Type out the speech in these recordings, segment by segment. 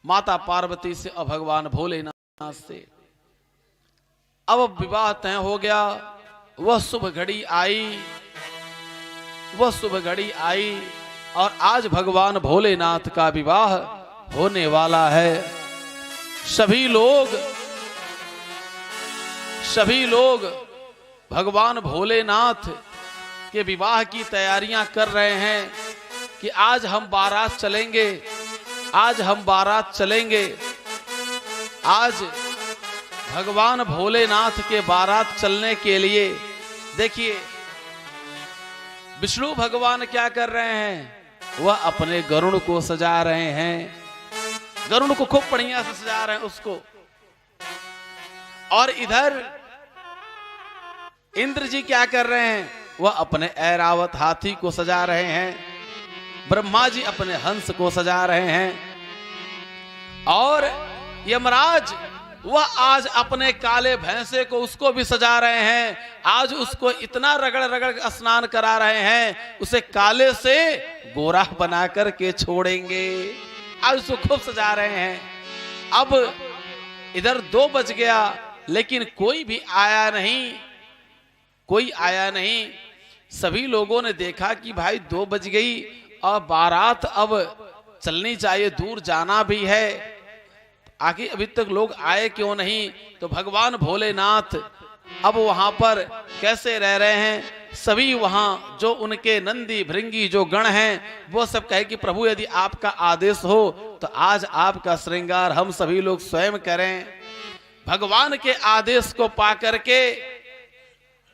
माता पार्वती से और भगवान भोलेनाथ से। अब विवाह तय हो गया। वह शुभ घड़ी आई, वह शुभ घड़ी आई और आज भगवान भोलेनाथ का विवाह होने वाला है। सभी लोग भगवान भोलेनाथ के विवाह की तैयारियां कर रहे हैं कि आज हम बारात चलेंगे, आज हम बारात चलेंगे। आज भगवान भोलेनाथ के बारात चलने के लिए देखिए विष्णु भगवान क्या कर रहे हैं, वह अपने गरुड़ को सजा रहे हैं। गरुड़ को खूब बढ़िया से सजा रहे हैं उसको। और इधर इंद्र जी क्या कर रहे हैं, वह अपने ऐरावत हाथी को सजा रहे हैं। ब्रह्मा जी अपने हंस को सजा रहे हैं। और यमराज वह आज अपने काले भैंसे को उसको भी सजा रहे हैं। आज उसको इतना रगड़ रगड़ स्नान करा रहे हैं, उसे काले से गोरा बना करके छोड़ेंगे। आज उसको खूब सजा रहे हैं। अब इधर 2 बज गया लेकिन कोई भी आया नहीं, कोई आया नहीं। सभी लोगों ने देखा कि भाई 2 बज गई और बारात अब चलनी चाहिए, दूर जाना भी है, आखिर अभी तक लोग आए क्यों नहीं। तो भगवान भोलेनाथ अब वहां पर कैसे रह रहे हैं, सभी वहां जो उनके नंदी भृंगी जो गण हैं वो सब कहे कि प्रभु यदि आपका आदेश हो तो आज आपका श्रृंगार हम सभी लोग स्वयं करें। भगवान के आदेश को पाकर के,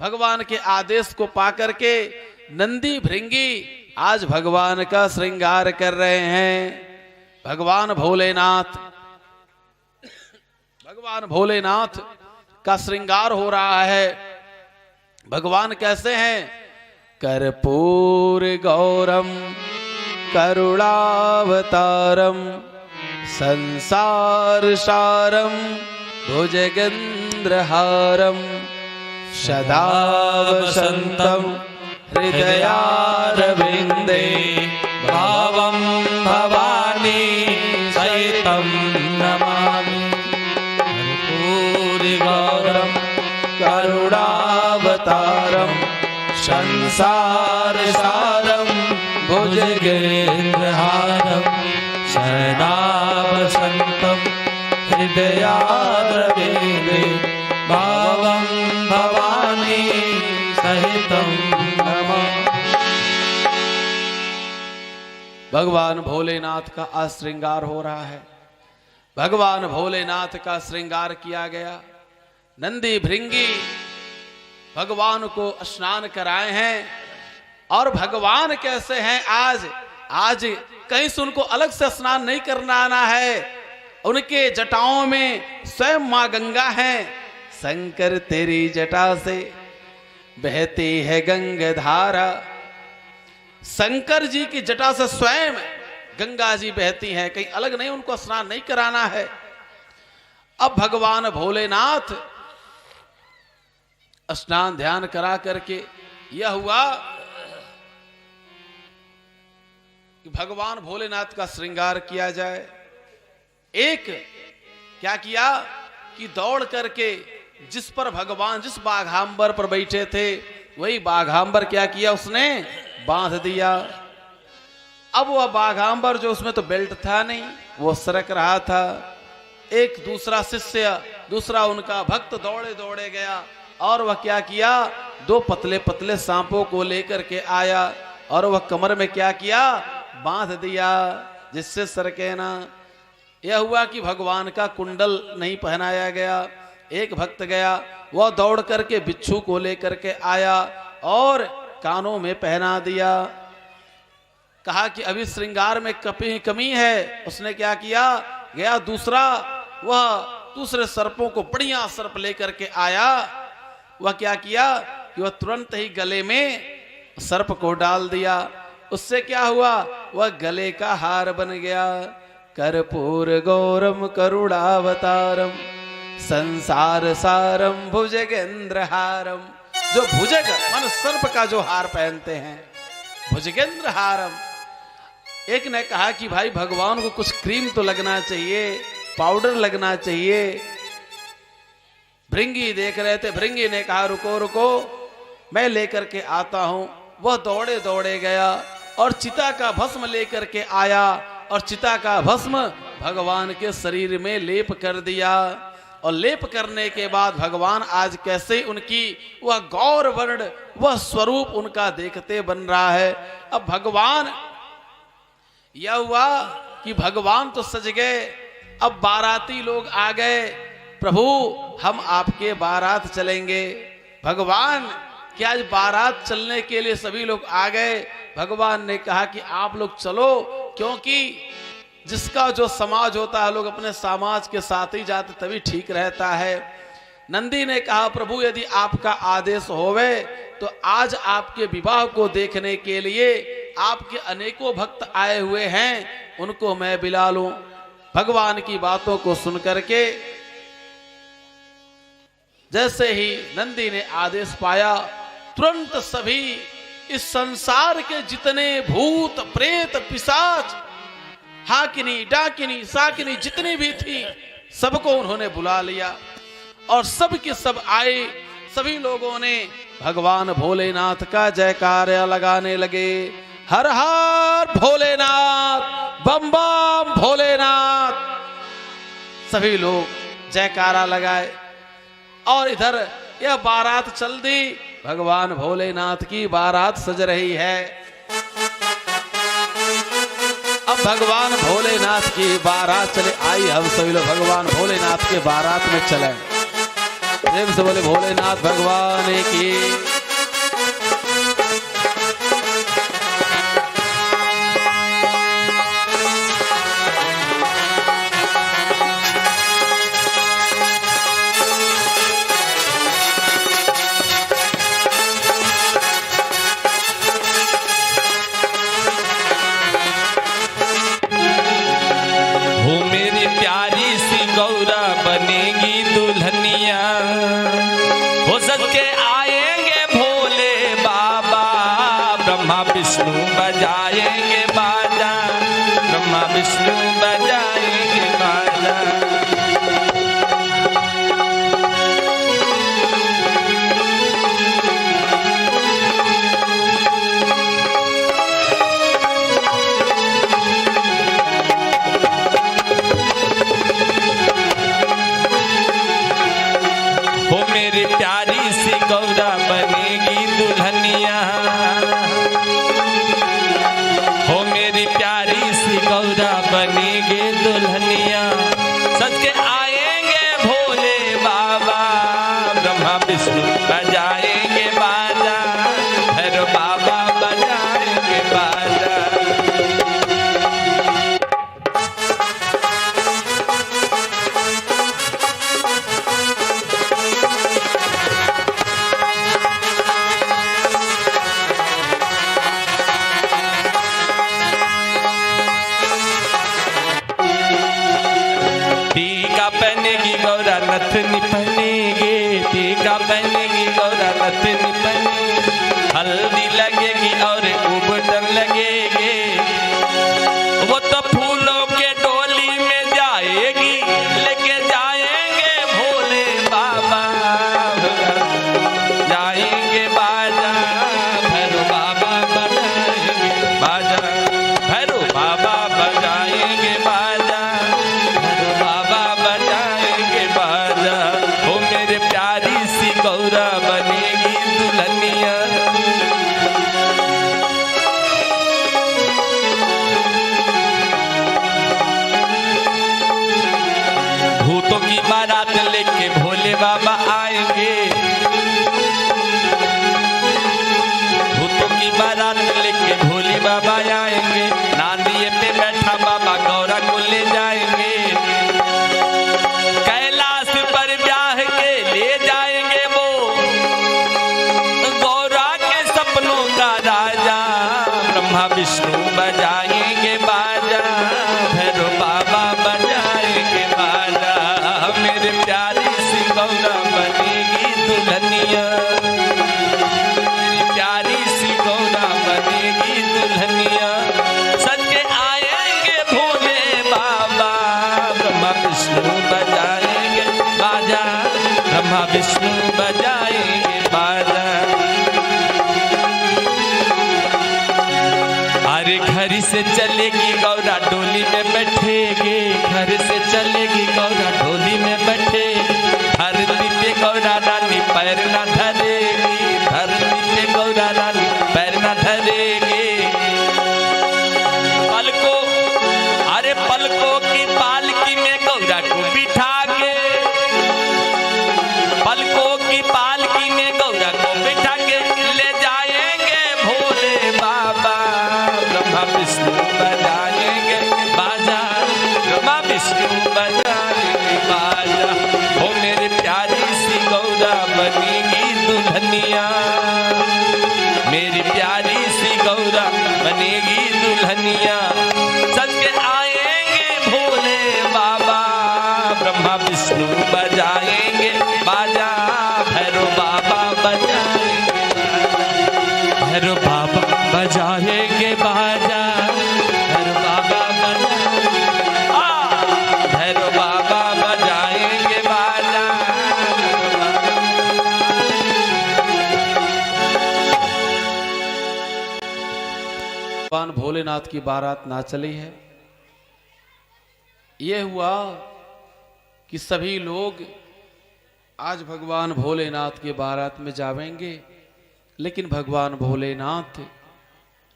भगवान के आदेश को पाकर के नंदी भृंगी आज भगवान का श्रृंगार कर रहे हैं। भगवान भोलेनाथ का श्रृंगार हो रहा है। भगवान कैसे हैं, कर्पूर गौरम करुणावतारम संसार सारम भुजगेंद्रहारम सदा वसंतम हृदयारविंदे भावं भवानी सहितं नमामि। कर्पूरगौरं करुणावतारं संसार सारं भुजगेंद्रहारं सदा वसंतं हृदयारविंदे भावं भवानी सहितं नमामि। भगवान भोलेनाथ का आज श्रृंगार हो रहा है। भगवान भोलेनाथ का श्रृंगार किया गया। नंदी भृंगी भगवान को स्नान कराए हैं। और भगवान कैसे हैं आज कहीं से उनको अलग से स्नान नहीं करना आना है। उनके जटाओं में स्वयं मां गंगा हैं। शंकर तेरी जटा से बहती है गंगाधारा। शंकर जी की जटा से स्वयं गंगा जी बहती हैं, कहीं अलग नहीं, उनको स्नान नहीं कराना है। अब भगवान भोलेनाथ स्नान ध्यान करा करके यह हुआ कि भगवान भोलेनाथ का श्रृंगार किया जाए। एक क्या किया कि दौड़ करके जिस पर भगवान जिस बाघांबर पर बैठे थे वही बाघांबर क्या किया, उसने बांध दिया। अब वह बाघांबर जो उसमें तो बेल्ट था नहीं, वो सरक रहा था। एक दूसरा शिष्य, दूसरा उनका भक्त दौड़े दौड़े गया और वह क्या किया, 2 पतले पतले सांपों को लेकर के आया और वह कमर में क्या किया, बांध दिया जिससे सरके ना। यह हुआ कि भगवान का कुंडल नहीं पहनाया गया। एक भक्त गया, वह दौड़ करके बिच्छू को लेकर के आया और कानों में पहना दिया। कहा कि अभी श्रृंगार में कमी है। उसने क्या किया, गया दूसरा, वह दूसरे सर्पों को बढ़िया सर्प लेकर के आया। वह क्या किया कि वह तुरंत ही गले में सर्प को डाल दिया। उससे क्या हुआ, वह गले का हार बन गया। कर्पूर गौरम करुणावतारम संसार सारम भुजगेंद्रहारम। जो भुजग मन सर्प का जो हार पहनते हैं, भुजगेंद्रहारम। एक ने कहा कि भाई भगवान को कुछ क्रीम तो लगना चाहिए, पाउडर लगना चाहिए। भृंगी देख रहे थे, भृंगी ने कहा रुको रुको मैं लेकर के आता हूं। वह दौड़े दौड़े गया और चिता का भस्म लेकर के आया और चिता का भस्म भगवान के शरीर में लेप कर दिया। और लेप करने के बाद भगवान आज कैसे उनकी वह गौर वर्ण वह स्वरूप उनका देखते बन रहा है। अब भगवान यह हुआ कि भगवान तो सज गए, अब बाराती लोग आ गए, प्रभु हम आपके बारात चलेंगे। भगवान क्या आज बारात चलने के लिए सभी लोग आ गए। भगवान ने कहा कि आप लोग चलो, क्योंकि जिसका जो समाज होता है लोग अपने समाज के साथ ही जाते तभी ठीक रहता है। नंदी ने कहा प्रभु यदि आपका आदेश होवे तो आज आपके विवाह को देखने के लिए आपके अनेकों भक्त आए हुए हैं, उनको मैं बुला लूं। भगवान की बातों को सुनकर के जैसे ही नंदी ने आदेश पाया, तुरंत सभी इस संसार के जितने भूत प्रेत पिशाच हाकिनी डाकिनी साकिनी जितनी भी थी सबको उन्होंने बुला लिया और सब के सब आए। सभी लोगों ने भगवान भोलेनाथ का जयकारा लगाने लगे, हर हर भोलेनाथ, बम बम भोलेनाथ। सभी लोग जयकारा लगाए और इधर यह बारात चल दी। भगवान भोलेनाथ की बारात सज रही है। अब भगवान भोलेनाथ की बारात चले आई, हम सभी लोग भगवान भोलेनाथ के बारात में चले। प्रेम से बोले भोलेनाथ भगवान की। विष्णु बजाएंगे बाजा, ब्रह्मा विष्णु बजाएंगे बाजा। हो मेरी प्यारी सी गौरा बनेगी दुल्हनिया, गौरा बनेंगे दुल्हनिया। सच के आएंगे भोले बाबा, ब्रह्मा विष्णु बजाएंगे बाजा, भैरव बाबा बजाएंगे बाजा। पहनेगी गौरा नथनी पहनेगी, टीका पहनेगी गौरा नथनी पहनेगी, हल्दी लगेगी और उबटन लगेगी। वो तो फूलों के डोली में जाएगी, लेके जाएंगे भोले बाबा, जाएंगे बाजा, भैरव बाबा बजाएंगे बाजा, भैरव बाबा बजाएंगे बाजा, गौरा बनेगी दुल्हनिया। भूतों की बारात लेके भोले बाबा आएंगे, भूतों की बारात लेके भोले बाबा आएंगे। नांदिए पे बैठा बाबा गौरा को ले जाएंगे, कैलाश पर ब्याह के ले जाएंगे वो गौरा के सपनों का राजा। ब्रह्मा विष्णु बजाएंगे बाजा, भैरव बाबा बजाएंगे बाजा। मेरे प्यारी सी गौरा विष्णु बजाएंगे बाजा। अरे घर से चलेगी गौरा डोली में बैठेगी, घर से चलेगी गौरा डोली में बैठे, धरती पे गौरा रानी पैर ना धरेगी, धरती पे गौरा रानी पैर ना धरेगी। पलकों, अरे पलकों की पालकी में गौरा को बिठा के, पलकों की पालकी में गौरा को बिठा के ले जाएंगे भोले बाबा। ब्रह्मा विष्णु बजाएंगे बाजा, ब्रह्मा विष्णु बजाएंगे बाजा। ओ मेरे प्यारी सी गौरा बनेगी दुल्हनिया, मेरी प्यारी सी गौरा बनेगी दुल्हनिया। सज के आएंगे भोले बाबा, ब्रह्मा विष्णु बजाएंगे बाजा, भैरव बाबा बजाएंगे, भैरव बाबा बजाएंगे बाजा, भैरव बाबा भैरव बाबा बजाएंगे बाजा। भगवान भोलेनाथ की बारात ना चली है। यह हुआ कि सभी लोग आज भगवान भोलेनाथ की बारात में जावेंगे, लेकिन भगवान भोलेनाथ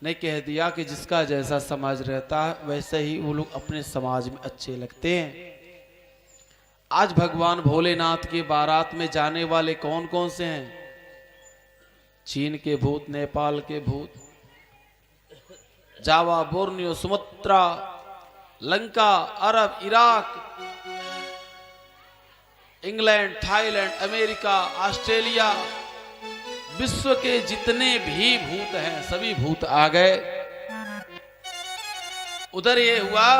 ने कह दिया कि जिसका जैसा समाज रहता है वैसे ही वो लोग अपने समाज में अच्छे लगते हैं। आज भगवान भोलेनाथ की बारात में जाने वाले कौन कौन से हैं? चीन के भूत, नेपाल के भूत, Java, Borneo, Sumatra, Lanka, Arab, Iraq, England, Thailand, America, Australia, विश्व के जितने भी भूत हैं सभी भूत आ गए। उधर ये हुआ,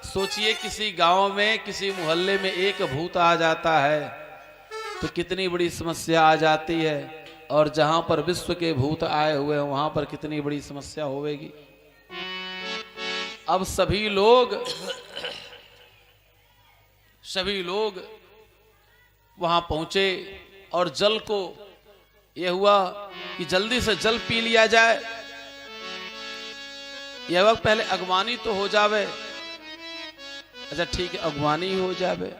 सोचिए किसी गांव में, किसी मोहल्ले में एक भूत आ जाता है तो कितनी बड़ी समस्या आ जाती है, और जहां पर विश्व के भूत आए हुए हैं वहां पर कितनी बड़ी समस्या होगी। अब सभी लोग वहां पहुंचे और जल को यह हुआ कि जल्दी से जल पी लिया जाए। यह वक्त पहले अगवानी तो हो जावे। अच्छा ठीक है, अगवानी हो जावे।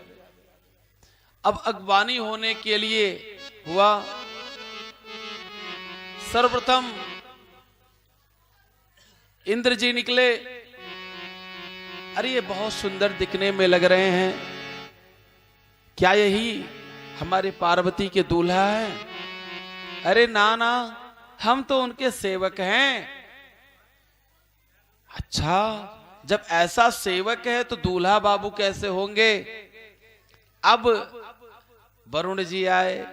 अब अगवानी होने के लिए हुआ, सर्वप्रथम इंद्र जी निकले। अरे ये बहुत सुंदर दिखने में लग रहे हैं, क्या यही हमारे पार्वती के दूल्हा है? अरे ना ना, हम तो उनके सेवक हैं। अच्छा, जब ऐसा सेवक है तो दूल्हा बाबू कैसे होंगे? अब वरुण जी आए,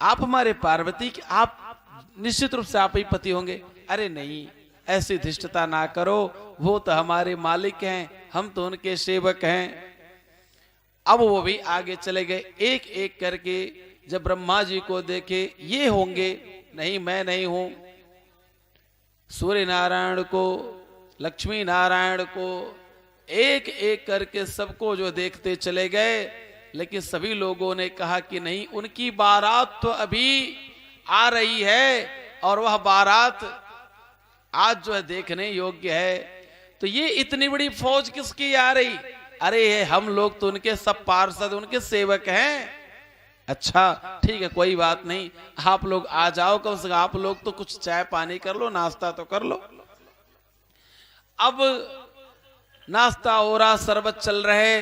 आप हमारे पार्वती के, आप निश्चित रूप से आप ही पति होंगे। अरे नहीं, ऐसी धृष्टता ना करो, वो तो हमारे मालिक हैं, हम तो उनके सेवक हैं। अब वो भी आगे चले गए, एक एक करके जब ब्रह्मा जी को देखे, ये होंगे, नहीं मैं नहीं हूं। सूर्य नारायण को, लक्ष्मी नारायण को, एक एक करके सबको जो देखते चले गए, लेकिन सभी लोगों ने कहा कि नहीं, उनकी बारात तो अभी आ रही है और वह बारात आज जो है देखने योग्य है। तो ये इतनी बड़ी फौज किसकी आ रही? अरे हम लोग तो उनके सब पार्षद, उनके सेवक हैं। अच्छा ठीक है, कोई बात नहीं, आप लोग आ जाओ, कम से कम आप लोग तो कुछ चाय पानी कर लो, नाश्ता तो कर लो। अब नाश्ता हो रहा, शरबत चल रहे,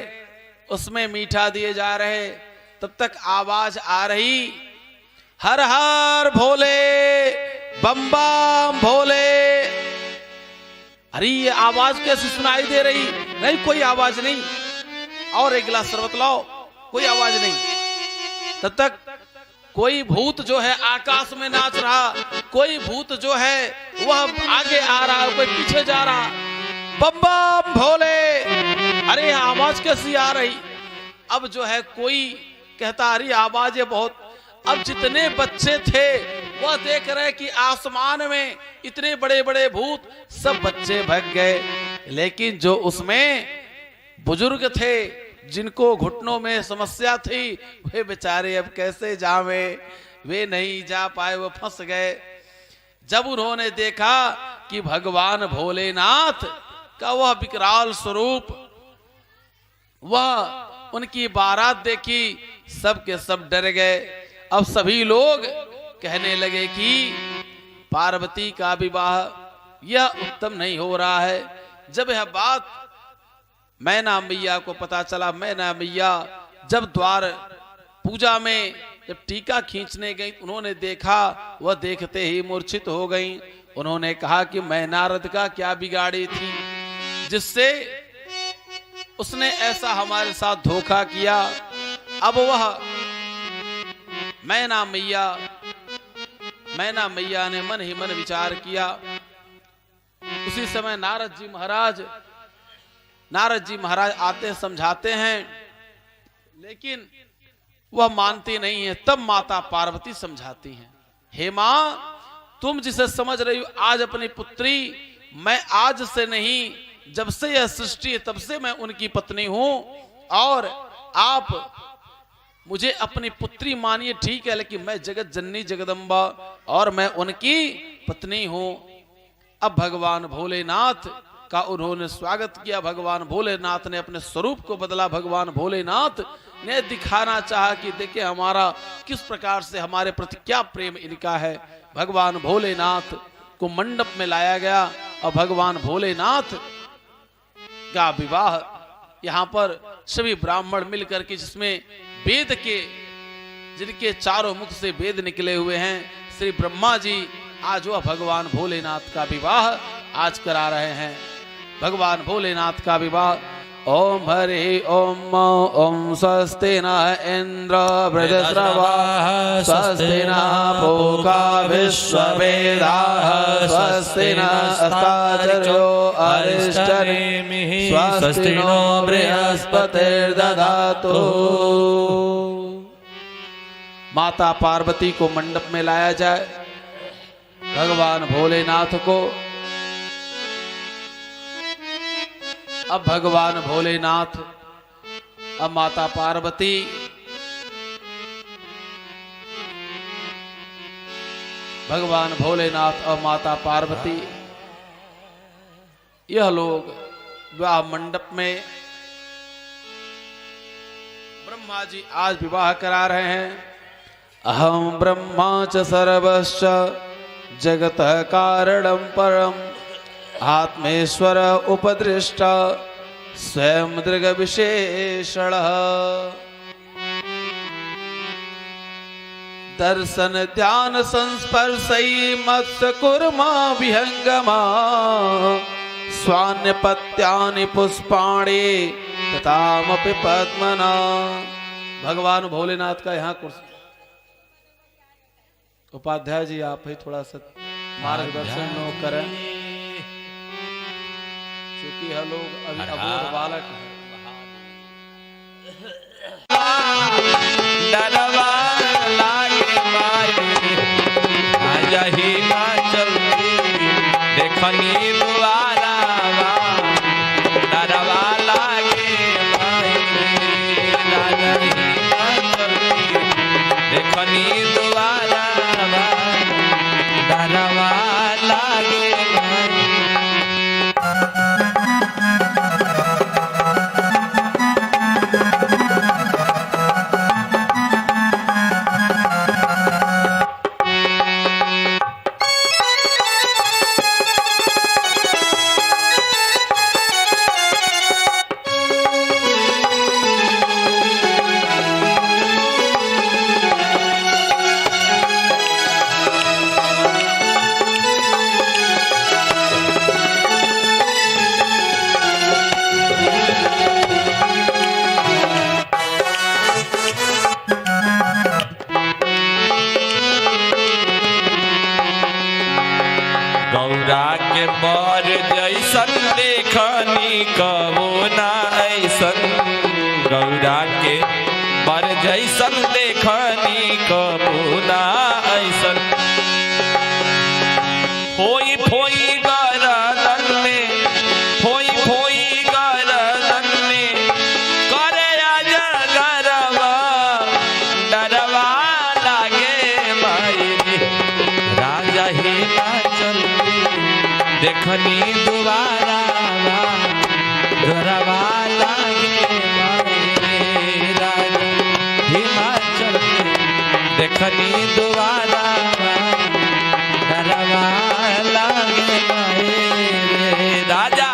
उसमें मीठा दिए जा रहे, तब तक आवाज आ रही, हर हर भोले, बम बम भोले। अरे ये आवाज कैसे सुनाई दे रही? नहीं कोई आवाज नहीं। और एक गिलास शरबत लाओ, कोई आवाज नहीं। तब तक कोई भूत जो है आकाश में नाच रहा, कोई भूत जो है वह आगे आ रहा, कोई पीछे जा रहा, बम बम भोले। अरे आवाज कैसी आ रही? अब जो है कोई कहता अरे आवाज ये बहुत। अब जितने बच्चे थे वह देख रहे कि आसमान में इतने बड़े बड़े भूत, सब बच्चे भाग गए, लेकिन जो उसमें बुजुर्ग थे जिनको घुटनों में समस्या थी वे बेचारे अब कैसे जावे, वे नहीं जा पाए, वो फंस गए। जब उन्होंने देखा कि भगवान भोलेनाथ का वह विकराल स्वरूप, वह उनकी बारात देखी, सब के सब डर गए। अब सभी लोग कहने लगे कि पार्वती का विवाह यह उत्तम नहीं हो रहा है। जब यह बात मैना मैया को पता चला, मैना मैया जब द्वार पूजा में जब टीका खींचने गई, उन्होंने देखा, वह देखते ही मूर्छित हो गईं। उन्होंने कहा कि मैं नारद का क्या बिगाड़ी थी जिससे उसने ऐसा हमारे साथ धोखा किया। अब वह मैना मैया ने मन ही मन विचार किया। उसी समय नारद जी महाराज आते समझाते हैं, लेकिन वह मानती नहीं है। तब माता पार्वती समझाती हैं, हे मां, तुम जिसे समझ रही हो आज अपनी पुत्री, मैं आज से नहीं, जब से यह सृष्टि है तब से मैं उनकी पत्नी हूं, और आप मुझे अपनी पुत्री मानिए ठीक है, लेकिन मैं जगत जननी जगदम्बा और मैं उनकी पत्नी हूं। अब भगवान भोलेनाथ का उन्होंने स्वागत किया। भगवान भोलेनाथ ने अपने स्वरूप को बदला। भगवान भोलेनाथ ने दिखाना चाहा कि देखिए हमारा किस प्रकार से हमारे प्रति क्या प्रेम इनका है। भगवान भोलेनाथ को मंडप में लाया गया और भगवान भोलेनाथ का विवाह यहाँ पर सभी ब्राह्मण मिलकर के, जिसमें वेद के, जिनके चारों मुख से वेद निकले हुए हैं, श्री ब्रह्मा जी आज वह भगवान भोलेनाथ का विवाह आज करा रहे हैं। भगवान भोलेनाथ का विवाह। ओम हरि ओम ओम स्वस्ति न इंद्र वृद्धश्रवाः स्वस्ति न पूषा विश्ववेदाः स्वस्ति न अस्ताचर्यो अरिष्टनेमिः स्वस्ति नो बृहस्पतिर्दधातु। माता पार्वती को मंडप में लाया जाए। भगवान भोलेनाथ को अब भगवान भोलेनाथ, अब माता पार्वती, भगवान भोलेनाथ और माता पार्वती, यह लोग विवाह मंडप में ब्रह्मा जी आज विवाह करा रहे हैं। अहम ब्रह्मा च सर्वश्च जगतः कारणं परम आत्मेश्वर उपदृष्ट स्वयं दृग विशेषण दर्शन ध्यान संस्पर्शई मत्स्य कुर्मा विहंगमा स्वान्यपत्यानि पुष्पाणि तथामपि पद्मना। भगवान भोलेनाथ का यहाँ कुर्सी। उपाध्याय जी आप ही थोड़ा सा मार्गदर्शन करें, क्योंकि यह लोग अभी अबोध बालक हैं। देखनी दुआरा डरवा लागे देखनी दुआरा डरवा लागे। गौरा के बर जैसन देखनी कबो ना ऐसन, गौरा के बर जैसन देखनी कबो ना ऐसन। फोई फोई गरदन में, फोई फोई गरदन में करे देखनी दोबारा घरवा लागे माए राजा हिमाचल में देखनी दोबारा घरवा लागे माए राजा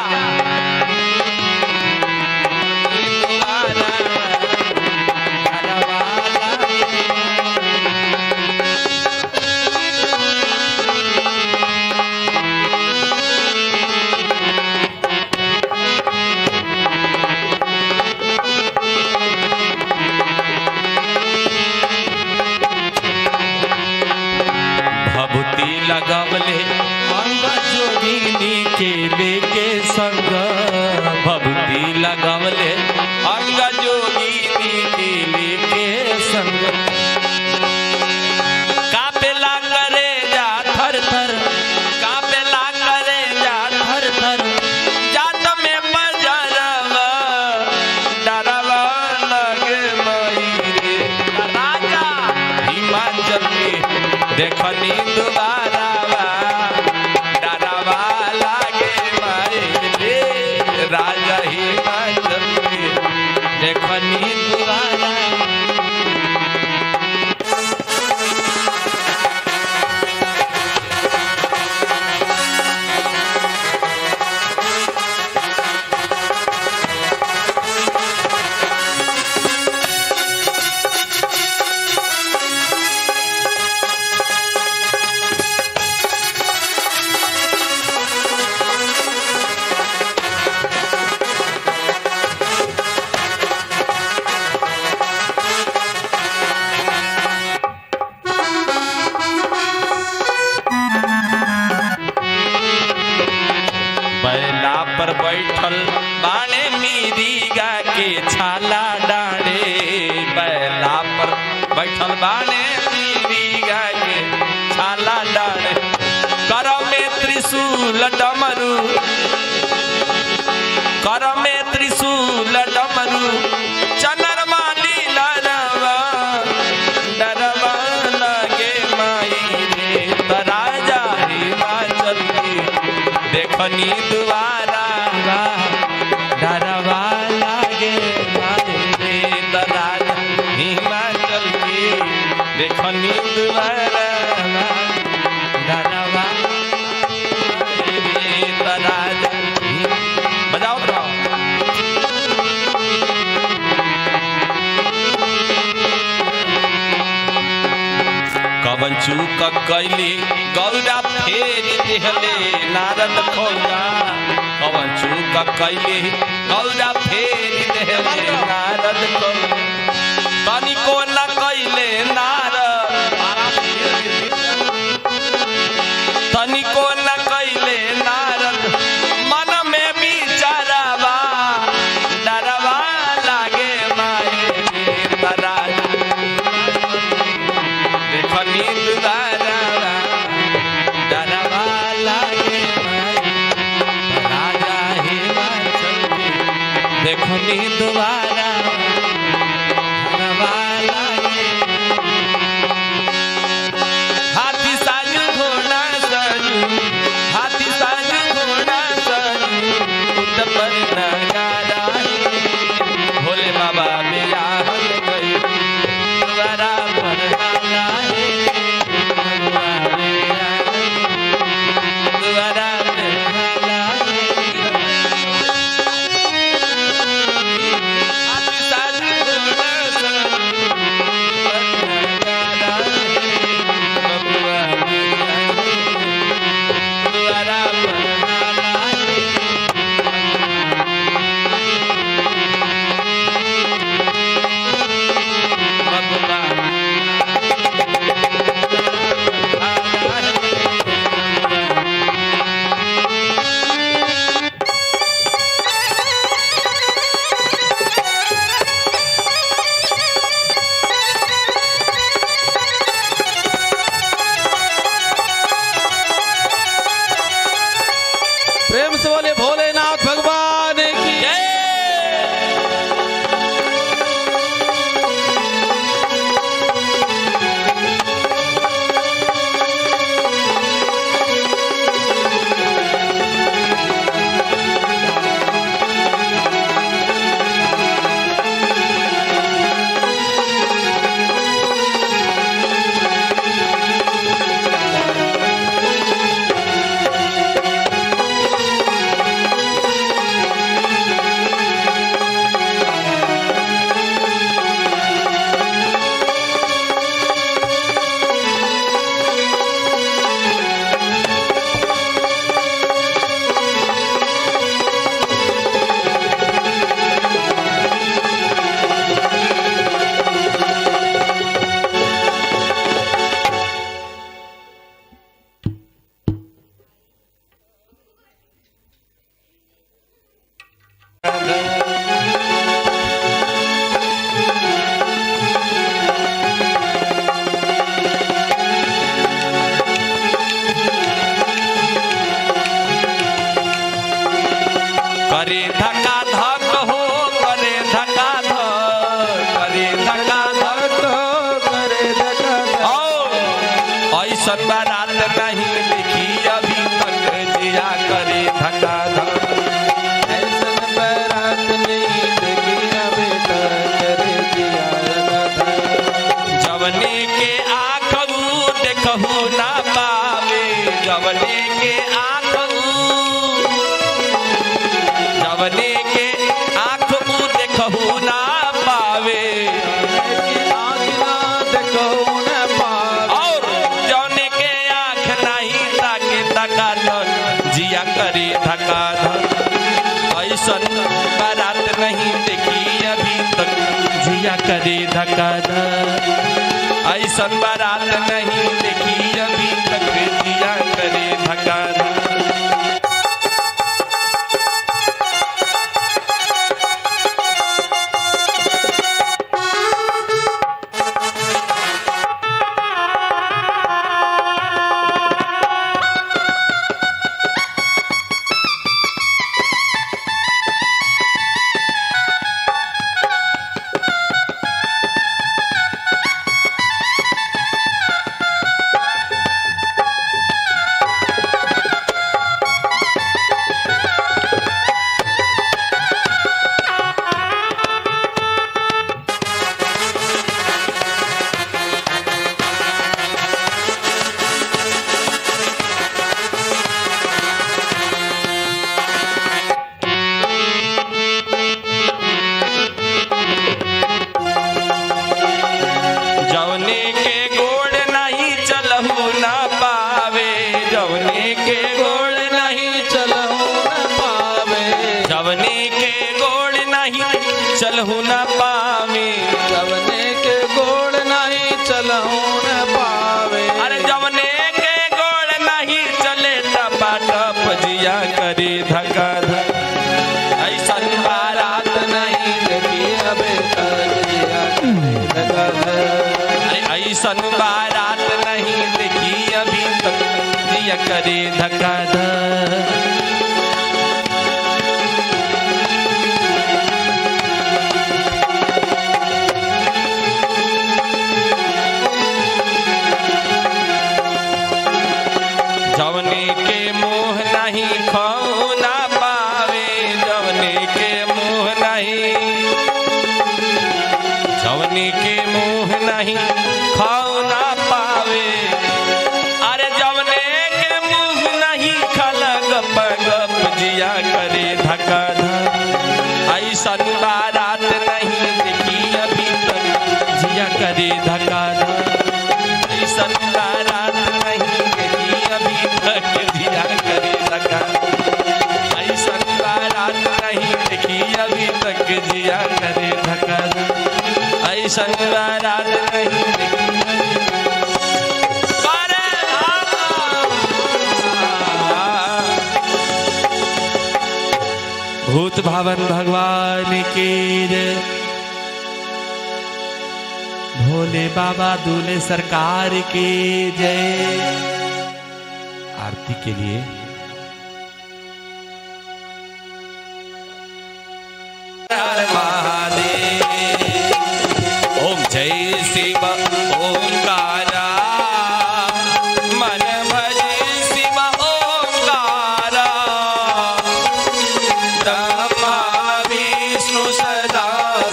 लगवले अंग जोगिनी के लेके संग भभूति लगवले अंग जोगिनी के लेके संग कापेला करे जा थर थर कापेला करे जा थर थर जात में बजरवा डरवा लगे मई रे राजा हिमाचल में देखनी दोबारा डरवा लागे मारे रे राजा हिमाचल में देखनी दोबारा पर बैठल बाणे मीरिगा के छाला डांडे बैला पर बैठल बाणे मीरिगा के छाला डांडे कर में त्रिशूल डमरू कर में त्रिशूल डमरू चनरमा लीलरवा डरवा लगे माई रे राजा हिमाचल देखनी दोबारा डरवा लागे मारे रे राजा हिमाचल की देखनी दोबारा डरवा रे राजा बजाओ कवन चूक कैली गौरा फेर दिहले नारद खोजा कवन चूक कैली गौरा फेर दिहले नारद खोजा तनिको न कैले नारद तनिको न कैले नारद मन में विचारवा डरवा लागे माए रे राजा देखनी दोबारा डरवा लागे राजा हिमाचल में देखनी दोबारा डरवा लागे हाथी साजू घोड़ा साजू हाथी साजू घोड़ा साजू उठ पर नगारा भोले बाबा मेरा हल गई दोबारा पर जवने के आँख जवने के आँख देखहु ना पावे और जौने के आँख नहीं ताके धका धक जिया करे धका धक ऐसन बारात नहीं देखी अभी तक जिया करे धका धक ऐसन बारात नहीं देखी अभी तक जिया करे धका धक चलहु न पावे जवने के गोड़ नहीं चलहु न पावे अरे जवने के गोड़ नहीं चले टपा टप जिया करे धका धक ऐसन बारात नहीं देखी अबे तक जिया करे धका धक ऐसन बारात नहीं देखी अभी तक जिया करे धका धक जवने के मोह नहीं खाओ ना पावे जवने के मोह नहीं जवने के मोह नहीं खाओ ना पावे अरे जवने के मुँह नहीं खला गप गप जिया करे धका धक ऐसन बारात नहीं देखी अभी तक जिया करे धका धक ऐसन बारात नहीं देखी अभी तक जिया करे धका ऐसन बारात नहीं देखी अभी तक जिया करे धका ऐसन बारात नहीं देखी भूत भावन भगवान की जय भोले बाबा दूल्हे सरकार की जय आरती के लिए महादेव ओम जय शिव ओंकारा मन भजे शिव ओंकारा ब्रह्मा विष्णु सदा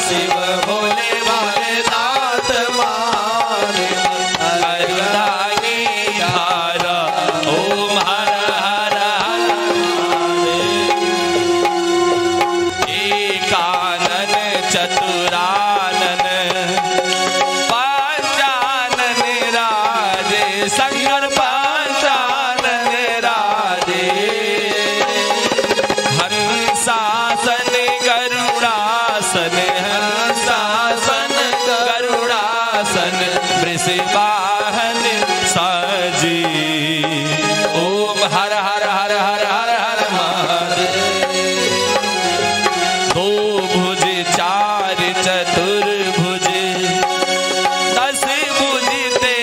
शिव भोले भाले नाथ माने अरुणागी धारा ओम हर हर एकानन चतुरानन पंचानन राजे शंकर पंचानन राजे हंसासन गरुड़ासन हंसासन गरुड़ासन वृषवाहन साजी ओम हर हर हर हर हर हर महादेव दो भुज चार चतुर्भुज दस भुज ते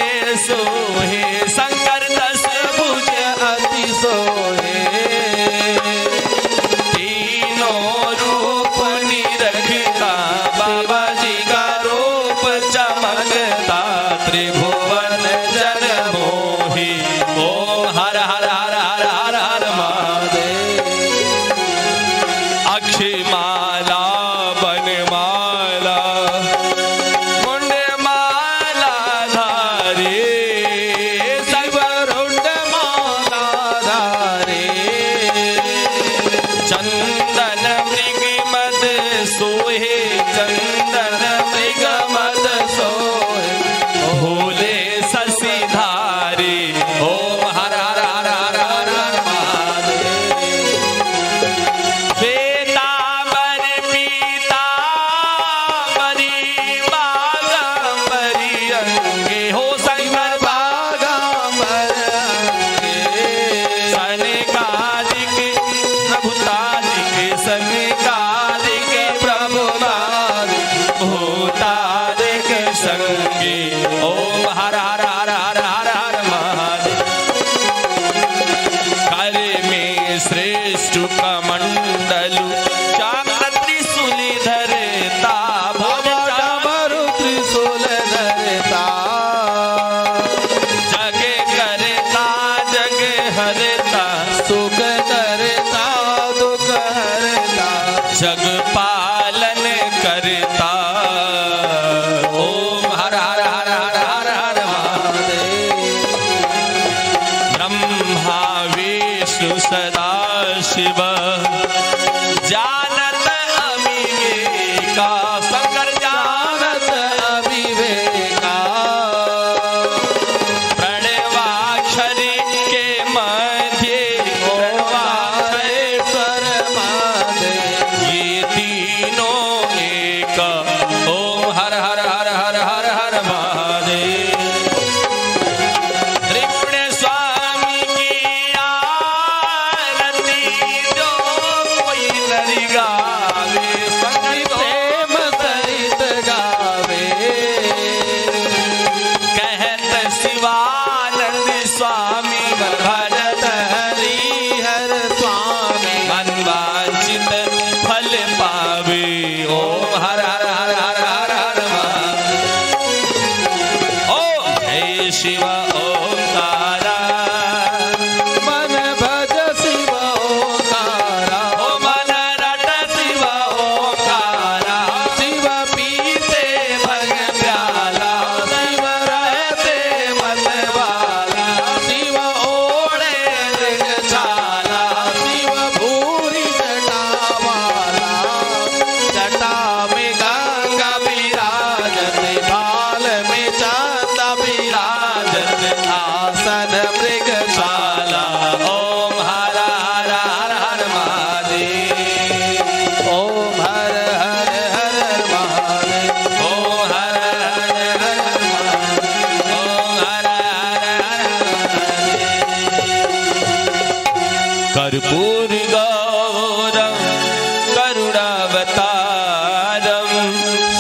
सोहे शंकर दस भुज अति सोहे तीनों रूप निरखता बाबा जी का रूप चमकता त्रिभुवन जन मोही ओम हर हर हर हर हर हर महादेव अक्षमाला बनमाला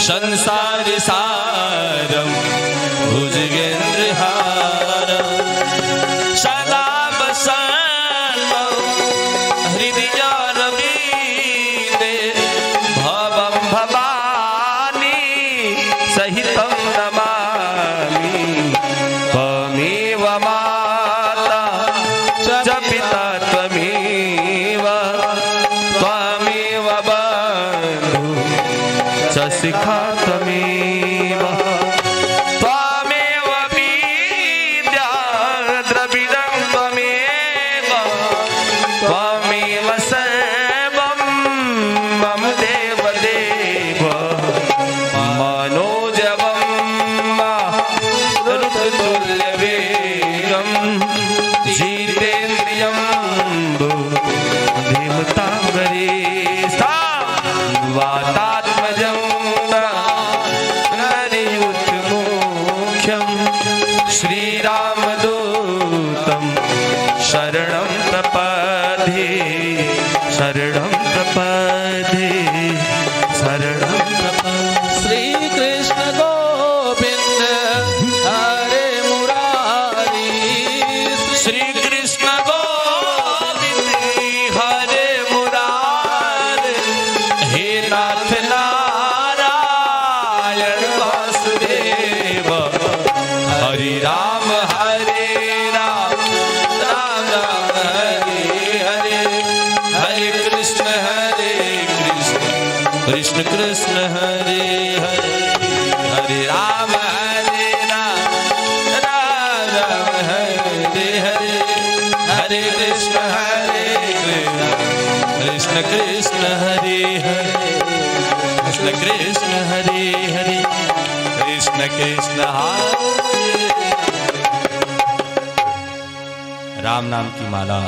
संसार सारम भुजगेन्द्रहारम सदा वसन्तं हृदयारविन्दे भवं भवानी सहितं नमामि त्वमेव माता च पिता त्वमेव त्वमेव बन्धु च शिखा त्वमेव त्वमेव विद्या द्रविडं त्वमेव त्वमेव सर्वं मम देव देव मनोजवं मारुततुल्यवेगं जितेन्द्रियं बुद्धिमतां वरिष्ठा वातात्मजं नरयुतमुख्यं श्रीरामदूतं शरणं प्रपद्ये शरणं प्रपद्ये शरणं प्रपद्ये श्री कृष्ण गोविंद हरे मुरारी श्री कृष्ण गोविंद हरे मुरारे हे नाथ नारायण वासुदेव हरि राम राम राम हरे हरे हरे कृष्ण कृष्ण कृष्ण हरे हरे हरे राम राम राम हरे हरे हरे कृष्ण कृष्ण कृष्ण हरे हरे कृष्ण कृष्ण हरे हरे कृष्ण कृष्ण हरे राम नाम की माला